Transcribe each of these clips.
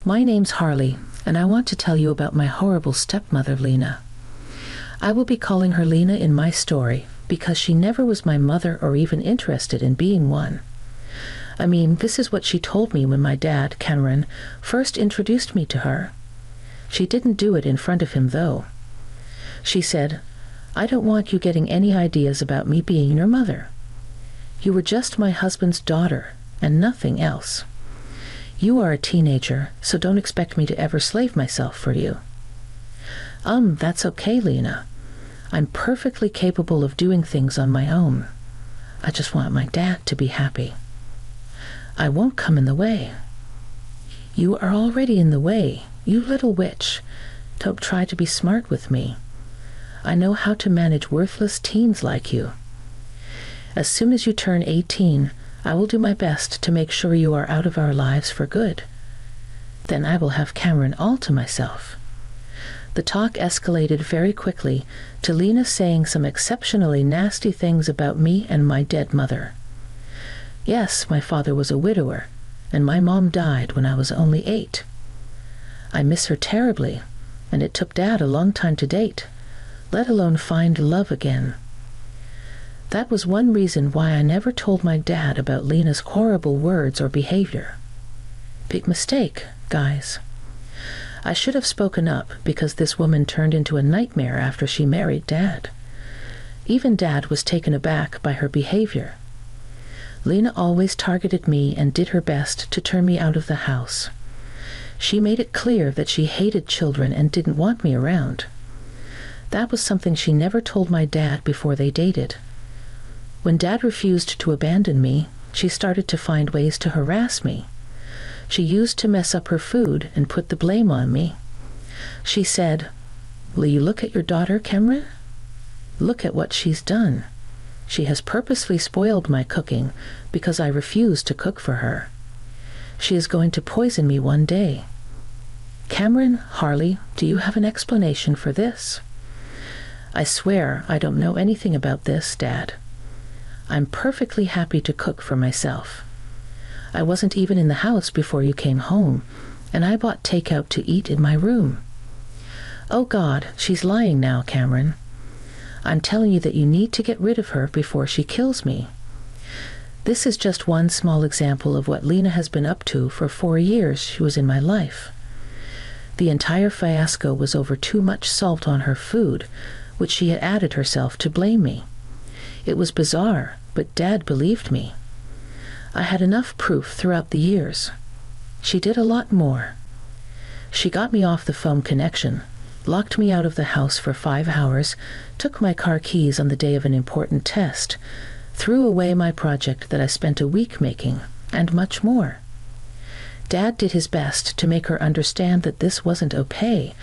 My name's Harley, and I want to tell you about my horrible stepmother, Lena. I will be calling her Lena in my story because she never was my mother or even interested in being one. I mean, this is what she told me when my dad, Cameron, first introduced me to her. She didn't do it in front of him, though. She said, "I don't want you getting any ideas about me being your mother. You were just my husband's daughter, and nothing else. You are a teenager, so don't expect me to ever slave myself for you." That's okay, Lena. I'm perfectly capable of doing things on my own. I just want my dad to be happy. I won't come in the way. You are already in the way, you little witch. Don't try to be smart with me. I know how to manage worthless teens like you. As soon as you turn 18, I will do my best to make sure you are out of our lives for good. Then I will have Cameron all to myself. The talk escalated very quickly to Lena saying some exceptionally nasty things about me and my dead mother. Yes, my father was a widower, and my mom died when I was only 8. I miss her terribly, and it took Dad a long time to date, let alone find love again. That was one reason why I never told my dad about Lena's horrible words or behavior. Big mistake, guys. I should have spoken up because this woman turned into a nightmare after she married Dad. Even Dad was taken aback by her behavior. Lena always targeted me and did her best to turn me out of the house. She made it clear that she hated children and didn't want me around. That was something she never told my dad before they dated. When Dad refused to abandon me, she started to find ways to harass me. She used to mess up her food and put the blame on me. She said, "Will you look at your daughter, Cameron? Look at what she's done. She has purposely spoiled my cooking because I refused to cook for her. She is going to poison me one day. Cameron, Harley, do you have an explanation for this?" "I swear I don't know anything about this, Dad. I'm perfectly happy to cook for myself. I wasn't even in the house before you came home, and I bought takeout to eat in my room." "Oh God, she's lying now, Cameron. I'm telling you that you need to get rid of her before she kills me." This is just one small example of what Lena has been up to for 4 years she was in my life. The entire fiasco was over too much salt on her food, which she had added herself to blame me. It was bizarre, but Dad believed me. I had enough proof throughout the years. She did a lot more. She got me off the phone connection, locked me out of the house for 5 hours, took my car keys on the day of an important test, threw away my project that I spent a week making, and much more. Dad did his best to make her understand that this wasn't okay,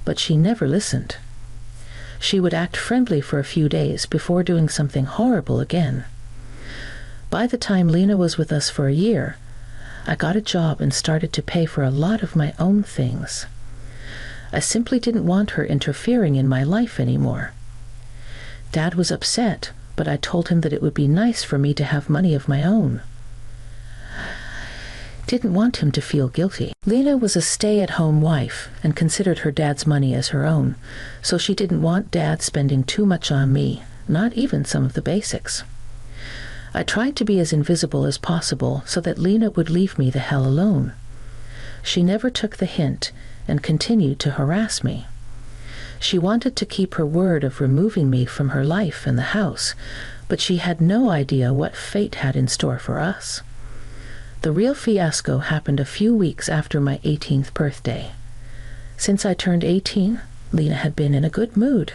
but she never listened. She would act friendly for a few days before doing something horrible again. By the time Lena was with us for a year, I got a job and started to pay for a lot of my own things. I simply didn't want her interfering in my life anymore. Dad was upset, but I told him that it would be nice for me to have money of my own. Didn't want him to feel guilty. Lena was a stay-at-home wife and considered her dad's money as her own, so she didn't want Dad spending too much on me, not even some of the basics. I tried to be as invisible as possible so that Lena would leave me the hell alone. She never took the hint and continued to harass me. She wanted to keep her word of removing me from her life and the house, but she had no idea what fate had in store for us. The real fiasco happened a few weeks after my 18th birthday. Since I turned 18, Lena had been in a good mood.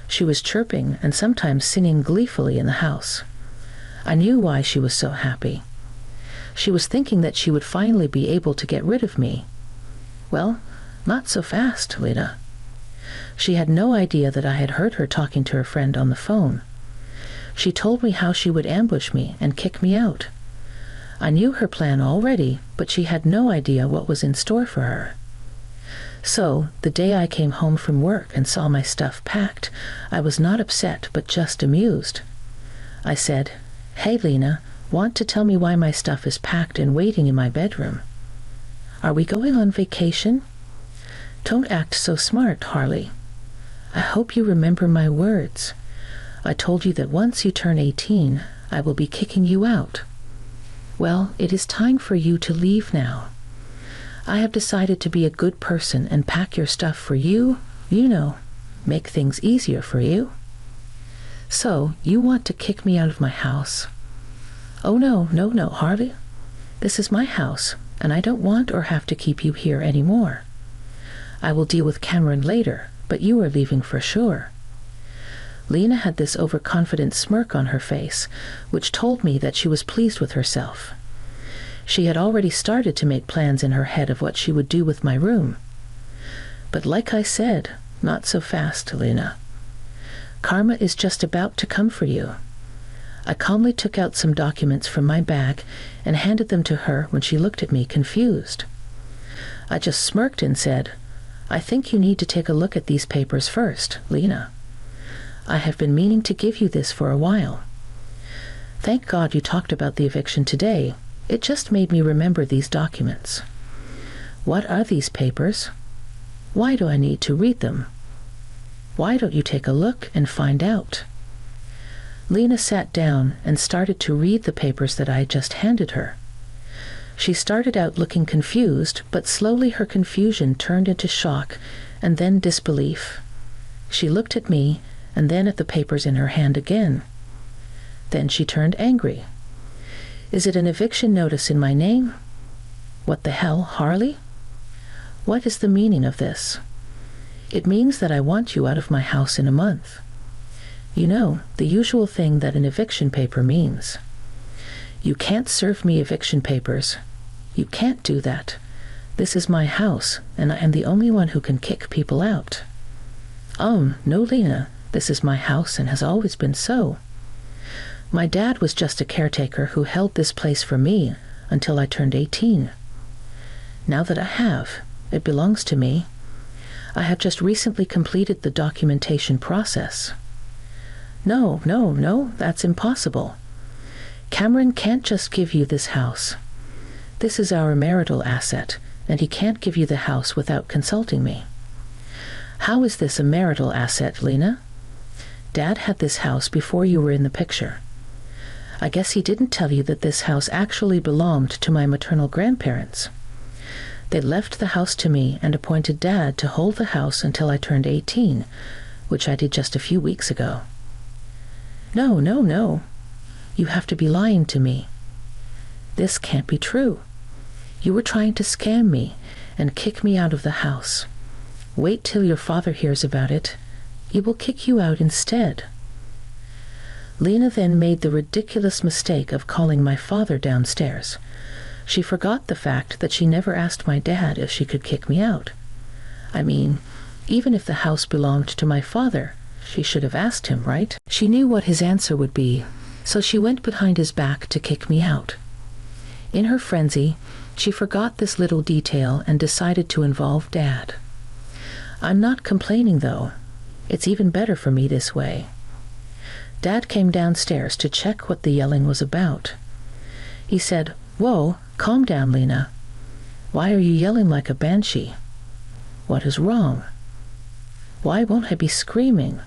She was chirping and sometimes singing gleefully in the house. I knew why she was so happy. She was thinking that she would finally be able to get rid of me. Well, not so fast, Lena. She had no idea that I had heard her talking to her friend on the phone. She told me how she would ambush me and kick me out. I knew her plan already, but she had no idea what was in store for her. So, the day I came home from work and saw my stuff packed, I was not upset but just amused. I said, "Hey, Lena, want to tell me why my stuff is packed and waiting in my bedroom?" Are we going on vacation? Don't act so smart, Harley. I hope you remember my words. I told you that once you turn 18, I will be kicking you out. Well, it is time for you to leave now. I have decided to be a good person and pack your stuff for you, make things easier for you. So, you want to kick me out of my house? Oh, no, Harley. This is my house, and I don't want or have to keep you here anymore. I will deal with Cameron later, but you are leaving for sure. Lena had this overconfident smirk on her face, which told me that she was pleased with herself. She had already started to make plans in her head of what she would do with my room. But like I said, not so fast, Lena. Karma is just about to come for you. I calmly took out some documents from my bag and handed them to her when she looked at me confused. I just smirked and said, I think you need to take a look at these papers first, Lena. I have been meaning to give you this for a while. Thank God you talked about the eviction today. It just made me remember these documents. What are these papers? Why do I need to read them? Why don't you take a look and find out? Lena sat down and started to read the papers that I had just handed her. She started out looking confused, but slowly her confusion turned into shock and then disbelief. She looked at me and then at the papers in her hand again. Then she turned angry. Is it an eviction notice in my name? What the hell, Harley? What is the meaning of this? It means that I want you out of my house in a month. You know, the usual thing that an eviction paper means. You can't serve me eviction papers. You can't do that. This is my house, and I am the only one who can kick people out. No, Lena, this is my house and has always been so. My dad was just a caretaker who held this place for me until I turned 18. Now that I have, it belongs to me. I have just recently completed the documentation process. No, that's impossible. Cameron can't just give you this house. This is our marital asset, and he can't give you the house without consulting me. How is this a marital asset, Lena? Dad had this house before you were in the picture. I guess he didn't tell you that this house actually belonged to my maternal grandparents. They left the house to me and appointed Dad to hold the house until I turned 18, which I did just a few weeks ago. No. You have to be lying to me. This can't be true. You were trying to scam me and kick me out of the house. Wait till your father hears about it. He will kick you out instead. Lena then made the ridiculous mistake of calling my father downstairs. She forgot the fact that she never asked my dad if she could kick me out. I mean, even if the house belonged to my father, she should have asked him, right? She knew what his answer would be, so she went behind his back to kick me out. In her frenzy, she forgot this little detail and decided to involve Dad. I'm not complaining, though. It's even better for me this way. Dad came downstairs to check what the yelling was about. He said, Whoa, calm down, Lena. Why are you yelling like a banshee? What is wrong? Why won't I be screaming?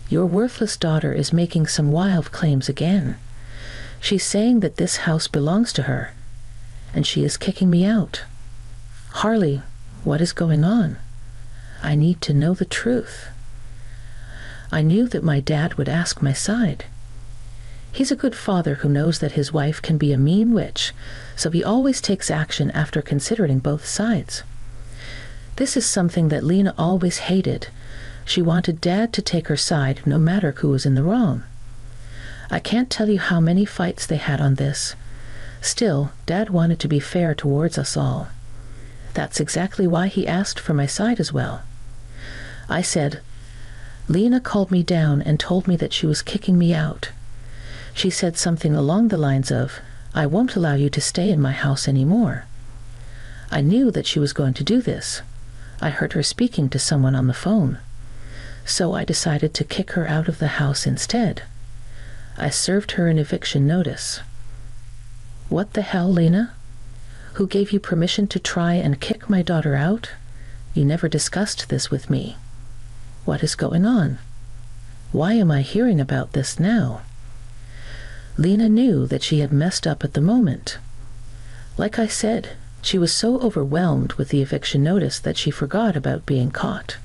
Your worthless daughter is making some wild claims again. She's saying that this house belongs to her, and she is kicking me out. Harley, what is going on? I need to know the truth. I knew that my dad would ask my side. He's a good father who knows that his wife can be a mean witch, so he always takes action after considering both sides. This is something that Lena always hated. She wanted Dad to take her side no matter who was in the wrong. I can't tell you how many fights they had on this. Still, Dad wanted to be fair towards us all. That's exactly why he asked for my side as well. I said, Lena called me down and told me that she was kicking me out. She said something along the lines of, I won't allow you to stay in my house anymore. I knew that she was going to do this. I heard her speaking to someone on the phone. So I decided to kick her out of the house instead. I served her an eviction notice. What the hell, Lena? Who gave you permission to try and kick my daughter out? You never discussed this with me. What is going on? Why am I hearing about this now? Lena knew that she had messed up at the moment. Like I said, she was so overwhelmed with the eviction notice that she forgot about being caught.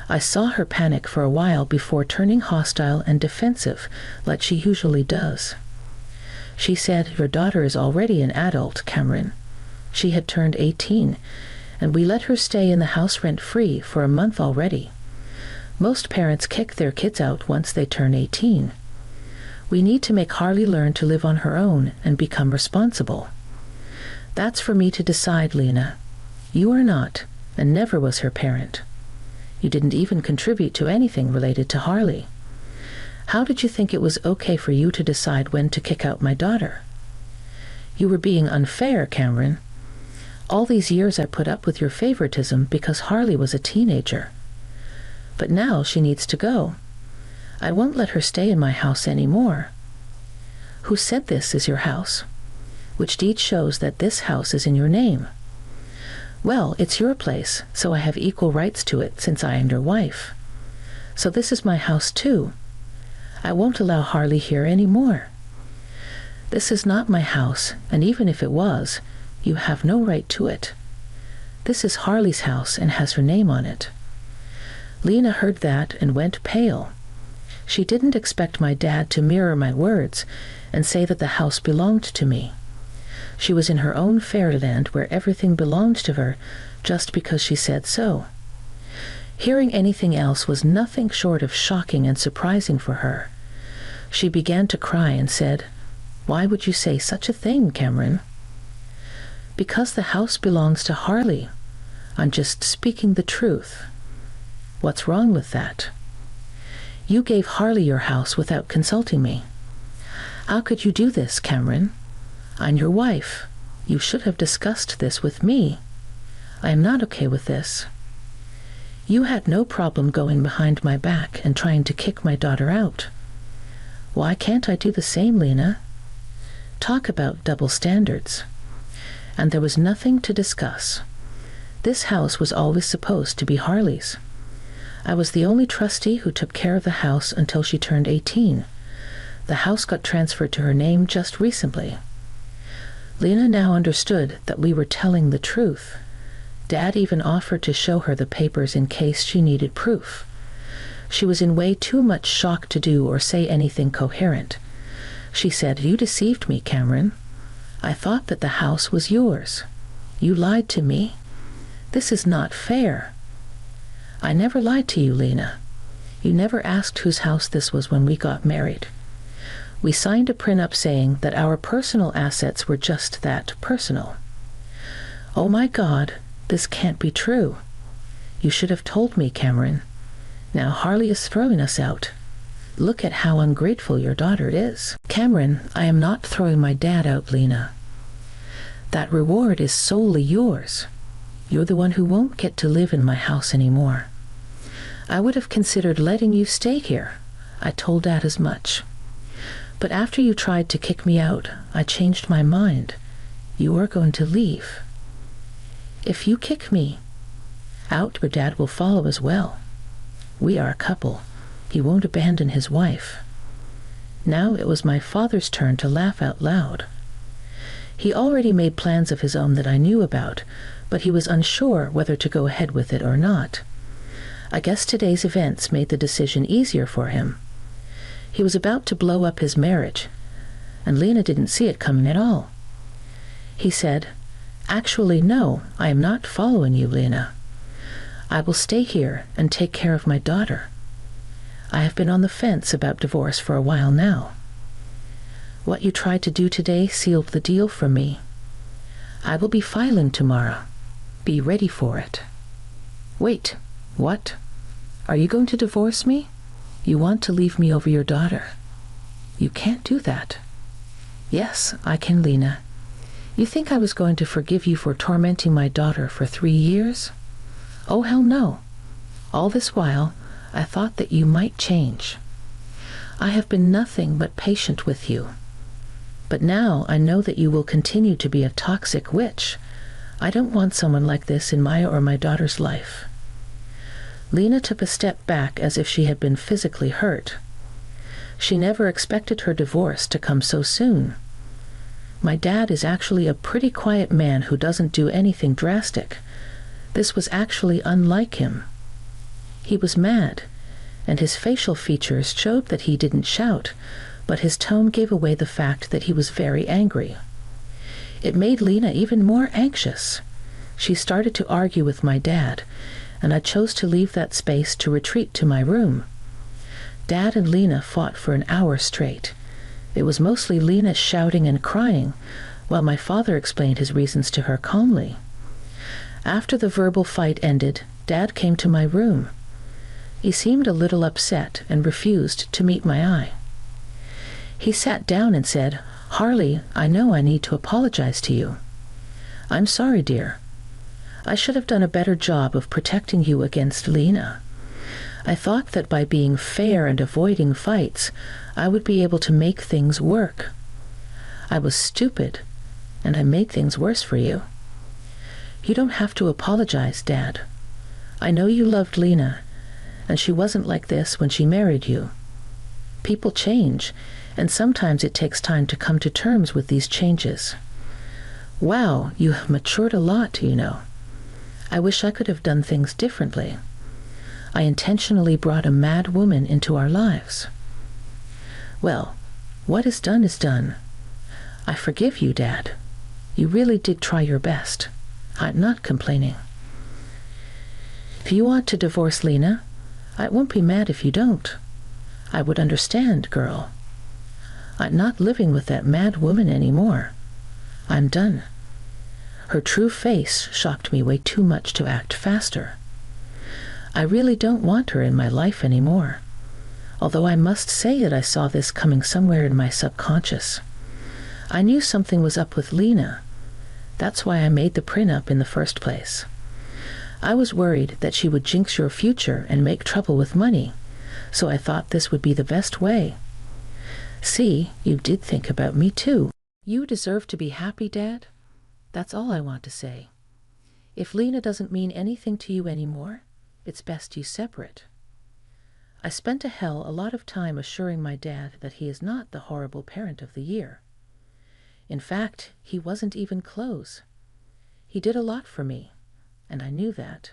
I saw her panic for a while before turning hostile and defensive like she usually does. She said, "Your daughter is already an adult, Cameron." She had turned 18, and we let her stay in the house rent-free for a month already. Most parents kick their kids out once they turn 18. We need to make Harley learn to live on her own and become responsible. That's for me to decide, Lena. You are not, and never was her parent. You didn't even contribute to anything related to Harley. How did you think it was okay for you to decide when to kick out my daughter? You were being unfair, Cameron. All these years I put up with your favoritism because Harley was a teenager. But now she needs to go. I won't let her stay in my house anymore. Who said this is your house? Which deed shows that this house is in your name? Well, it's your place, so I have equal rights to it since I am your wife. So this is my house too. I won't allow Harley here anymore. This is not my house, and even if it was, you have no right to it. This is Harley's house and has her name on it. Lena heard that and went pale. She didn't expect my dad to mirror my words and say that the house belonged to me. She was in her own fairyland where everything belonged to her just because she said so. Hearing anything else was nothing short of shocking and surprising for her. She began to cry and said, "Why would you say such a thing, Cameron?" "Because the house belongs to Harley. I'm just speaking the truth." "What's wrong with that?" "You gave Harley your house without consulting me." "How could you do this, Cameron? I'm your wife. You should have discussed this with me. I am not okay with this. You had no problem going behind my back and trying to kick my daughter out. Why can't I do the same, Lena? Talk about double standards." And there was nothing to discuss. This house was always supposed to be Harley's. I was the only trustee who took care of the house until she turned 18. The house got transferred to her name just recently. Lena now understood that we were telling the truth. Dad even offered to show her the papers in case she needed proof. She was in way too much shock to do or say anything coherent. She said, "You deceived me, Cameron. I thought that the house was yours. You lied to me. This is not fair." "I never lied to you, Lena. You never asked whose house this was when we got married. We signed a prenup saying that our personal assets were just that, personal." "Oh my God, this can't be true. You should have told me, Cameron. Now Harley is throwing us out. Look at how ungrateful your daughter is." "Cameron, I am not throwing my dad out, Lena. That reward is solely yours. You're the one who won't get to live in my house anymore. I would have considered letting you stay here. I told Dad as much. But after you tried to kick me out, I changed my mind. You are going to leave. If you kick me out, your dad will follow as well. We are a couple. He won't abandon his wife." Now it was my father's turn to laugh out loud. He already made plans of his own that I knew about, but he was unsure whether to go ahead with it or not. I guess today's events made the decision easier for him. He was about to blow up his marriage, and Lena didn't see it coming at all. He said, "Actually, no, I am not following you, Lena. I will stay here and take care of my daughter. I have been on the fence about divorce for a while now. What you tried to do today sealed the deal for me. I will be filing tomorrow. Be ready for it." "Wait, what? Are you going to divorce me? You want to leave me over your daughter? You can't do that." "Yes, I can, Lena. You think I was going to forgive you for tormenting my daughter for 3 years? Oh, hell no. All this while, I thought that you might change. I have been nothing but patient with you. But now I know that you will continue to be a toxic witch. I don't want someone like this in my or my daughter's life." Lena took a step back as if she had been physically hurt. She never expected her divorce to come so soon. My dad is actually a pretty quiet man who doesn't do anything drastic. This was actually unlike him. He was mad, and his facial features showed that he didn't shout, but his tone gave away the fact that he was very angry. It made Lena even more anxious. She started to argue with my dad, and I chose to leave that space to retreat to my room. Dad and Lena fought for an hour straight. It was mostly Lena shouting and crying, while my father explained his reasons to her calmly. After the verbal fight ended, Dad came to my room. He seemed a little upset and refused to meet my eye. He sat down and said, "Harley, I know I need to apologize to you. I'm sorry, dear. I should have done a better job of protecting you against Lena. I thought that by being fair and avoiding fights, I would be able to make things work. I was stupid, and I made things worse for you. You don't have to apologize, Dad. I know you loved Lena, and she wasn't like this when she married you. People change, and sometimes it takes time to come to terms with these changes. Wow, you have matured a lot, you know. I wish I could have done things differently. I intentionally brought a mad woman into our lives. Well, what is done is done. I forgive you, Dad. You really did try your best. I'm not complaining. If you want to divorce Lena, I won't be mad if you don't. I would understand, girl. I'm not living with that mad woman anymore. I'm done." Her true face shocked me way too much to act faster. I really don't want her in my life anymore, although I must say that I saw this coming somewhere in my subconscious. I knew something was up with Lena. That's why I made the prenup in the first place. I was worried that she would jinx your future and make trouble with money, so I thought this would be the best way. See, you did think about me too. You deserve to be happy, Dad. That's all I want to say. If Lena doesn't mean anything to you anymore, it's best you separate. I spent a lot of time assuring my dad that he is not the horrible parent of the year. In fact, he wasn't even close. He did a lot for me, and I knew that.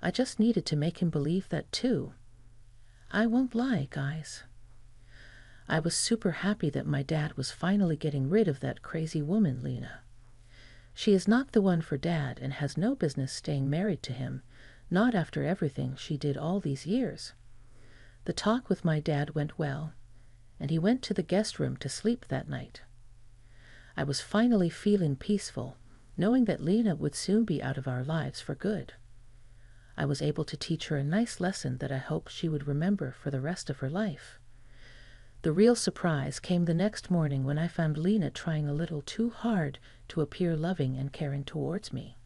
I just needed to make him believe that too. I won't lie, guys. I was super happy that my dad was finally getting rid of that crazy woman, Lena. She is not the one for Dad and has no business staying married to him, not after everything she did all these years. The talk with my dad went well, and he went to the guest room to sleep that night. I was finally feeling peaceful, knowing that Lena would soon be out of our lives for good. I was able to teach her a nice lesson that I hope she would remember for the rest of her life. The real surprise came the next morning when I found Lena trying a little too hard to appear loving and caring towards me.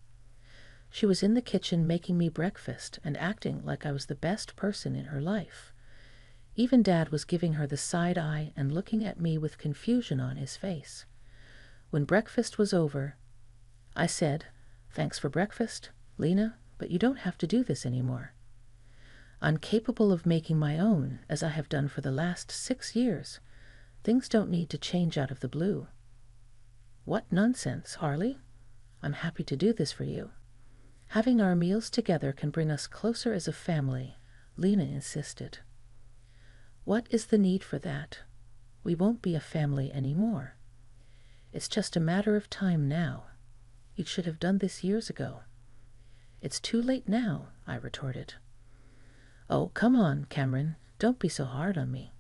She was in the kitchen making me breakfast and acting like I was the best person in her life. Even Dad was giving her the side eye and looking at me with confusion on his face. When breakfast was over, I said, "Thanks for breakfast, Lena, but you don't have to do this anymore. I'm capable of making my own, as I have done for the last 6 years. Things don't need to change out of the blue." "What nonsense, Harley. I'm happy to do this for you. Having our meals together can bring us closer as a family," Lena insisted. "What is the need for that? We won't be a family anymore. It's just a matter of time now. You should have done this years ago." "It's too late now," I retorted. "Oh, come on, Cameron. Don't be so hard on me.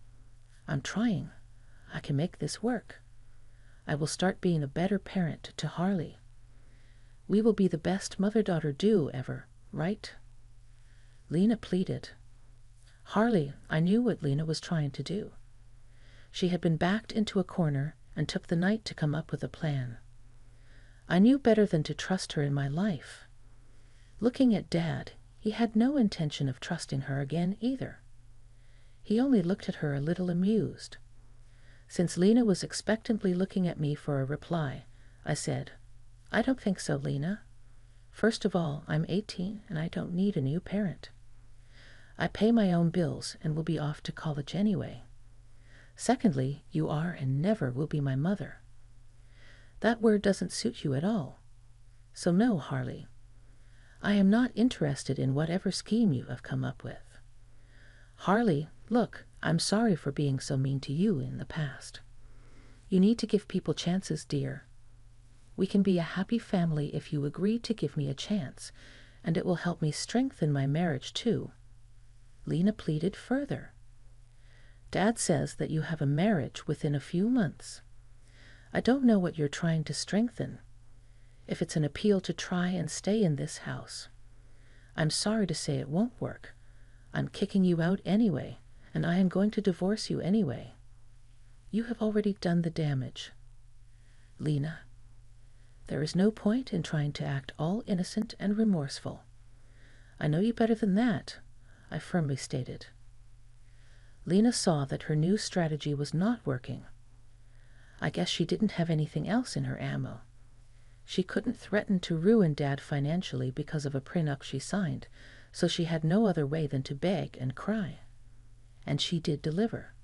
I'm trying. I can make this work. I will start being a better parent to Harley. We will be the best mother-daughter duo ever, right?" Lena pleaded. Harley, I knew what Lena was trying to do. She had been backed into a corner and took the night to come up with a plan. I knew better than to trust her in my life. Looking at Dad, he had no intention of trusting her again either. He only looked at her a little amused. Since Lena was expectantly looking at me for a reply, I said, "I don't think so, Lena. First of all, I'm 18 and I don't need a new parent. I pay my own bills and will be off to college anyway. Secondly, you are and never will be my mother. That word doesn't suit you at all. So no, Harley. I am not interested in whatever scheme you have come up with. Harley, look, I'm sorry for being so mean to you in the past. You need to give people chances, dear. We can be a happy family if you agree to give me a chance, and it will help me strengthen my marriage too." Lena pleaded further. "Dad says that you have a marriage within a few months. I don't know what you're trying to strengthen. If it's an appeal to try and stay in this house. I'm sorry to say it won't work. I'm kicking you out anyway, and I am going to divorce you anyway. You have already done the damage. Lena, there is no point in trying to act all innocent and remorseful. I know you better than that," I firmly stated. Lena saw that her new strategy was not working. I guess she didn't have anything else in her ammo. She couldn't threaten to ruin Dad financially because of a prenup she signed, so she had no other way than to beg and cry. And she did deliver.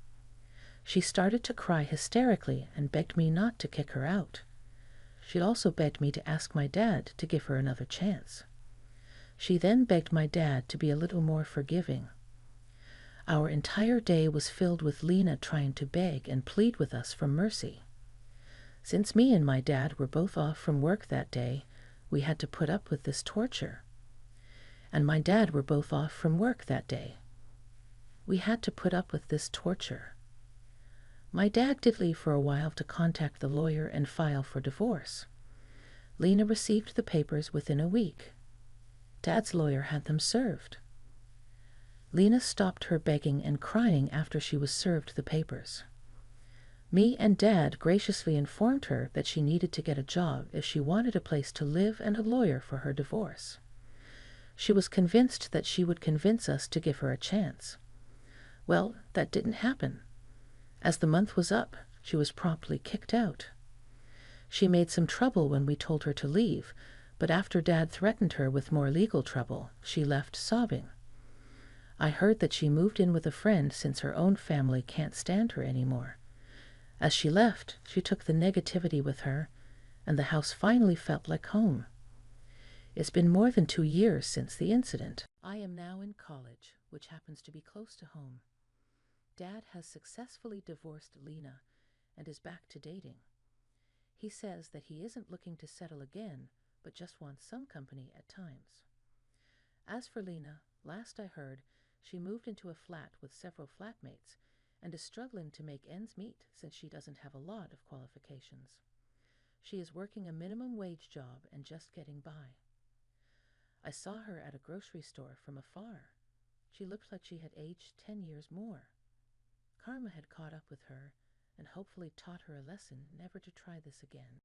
She started to cry hysterically and begged me not to kick her out. She also begged me to ask my dad to give her another chance. She then begged my dad to be a little more forgiving. Our entire day was filled with Lena trying to beg and plead with us for mercy. Since me and my dad were both off from work that day, we had to put up with this torture. And my dad were both off from work that day. We had to put up with this torture. My dad did leave for a while to contact the lawyer and file for divorce. Lena received the papers within a week. Dad's lawyer had them served. Lena stopped her begging and crying after she was served the papers. Me and Dad graciously informed her that she needed to get a job if she wanted a place to live and a lawyer for her divorce. She was convinced that she would convince us to give her a chance. Well, that didn't happen. As the month was up, she was promptly kicked out. She made some trouble when we told her to leave, but after Dad threatened her with more legal trouble, she left sobbing. I heard that she moved in with a friend since her own family can't stand her anymore. As she left, she took the negativity with her, and the house finally felt like home. It's been more than 2 years since the incident. I am now in college, which happens to be close to home. Dad has successfully divorced Lena and is back to dating. He says that he isn't looking to settle again, but just wants some company at times. As for Lena, last I heard, she moved into a flat with several flatmates and is struggling to make ends meet since she doesn't have a lot of qualifications. She is working a minimum wage job and just getting by. I saw her at a grocery store from afar. She looked like she had aged 10 years more. Karma had caught up with her and hopefully taught her a lesson never to try this again.